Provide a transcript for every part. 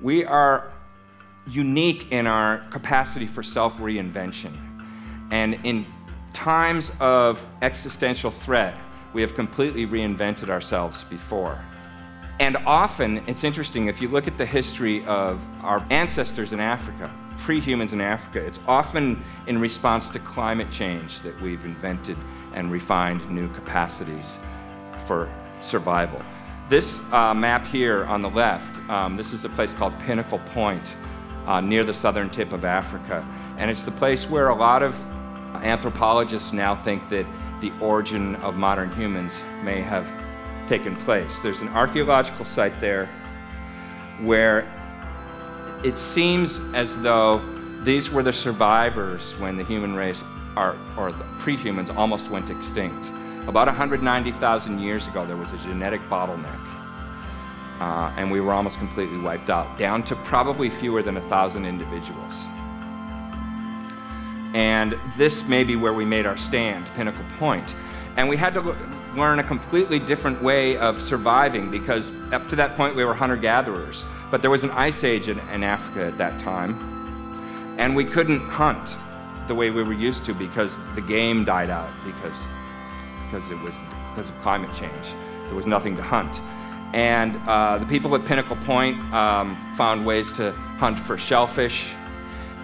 We are unique in our capacity for self-reinvention. And in times of existential threat, we have completely reinvented ourselves before. And often, it's interesting, if you look at the history of our ancestors in Africa, pre-humans in Africa, it's often in response to climate change that we've invented and refined new capacities for survival. This map here on the left, this is a place called Pinnacle Point near the southern tip of Africa. And it's the place where a lot of anthropologists now think that the origin of modern humans may have taken place. There's an archaeological site there where it seems as though these were the survivors when the human race, or the pre-humans, almost went extinct. About 190,000 years ago, there was a genetic bottleneck, and we were almost completely wiped out, down to probably fewer than 1,000 individuals. And this may be where we made our stand, Pinnacle Point. And we had to learn a completely different way of surviving, because up to that point we were hunter-gatherers. But there was an ice age in Africa at that time, and we couldn't hunt the way we were used to because the game died out because of climate change. There was nothing to hunt. And the people at Pinnacle Point found ways to hunt for shellfish,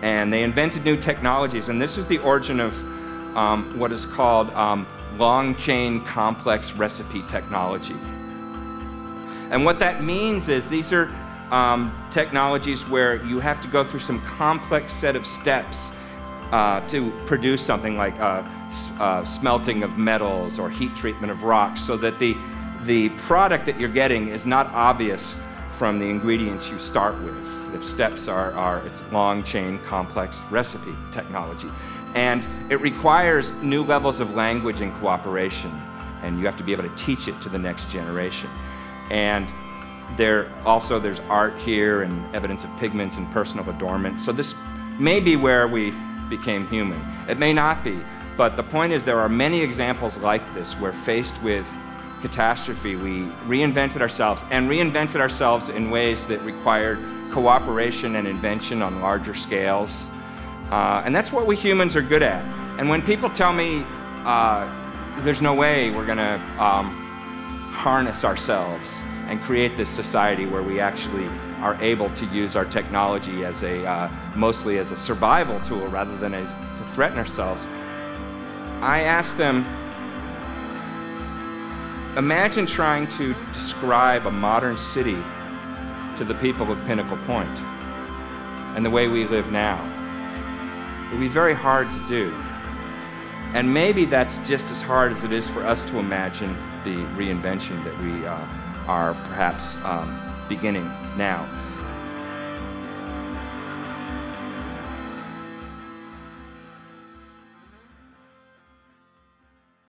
and they invented new technologies. And this is the origin of what is called long-chain complex recipe technology. And what that means is these are technologies where you have to go through some complex set of steps to produce something like smelting of metals or heat treatment of rocks, so that the product that you're getting is not obvious from the ingredients you start with. The steps it's long-chain complex recipe technology. And it requires new levels of language and cooperation, and you have to be able to teach it to the next generation. And there's art here and evidence of pigments and personal adornment. So this may be where we became human. It may not be, but the point is there are many examples like this where, faced with catastrophe, we reinvented ourselves in ways that required cooperation and invention on larger scales. And that's what we humans are good at. And when people tell me there's no way we're going to harness ourselves and create this society where we actually are able to use our technology as mostly as a survival tool rather than to threaten ourselves, I ask them, imagine trying to describe a modern city to the people of Pinnacle Point and the way we live now. It would be very hard to do. And maybe that's just as hard as it is for us to imagine the reinvention that we are perhaps beginning now.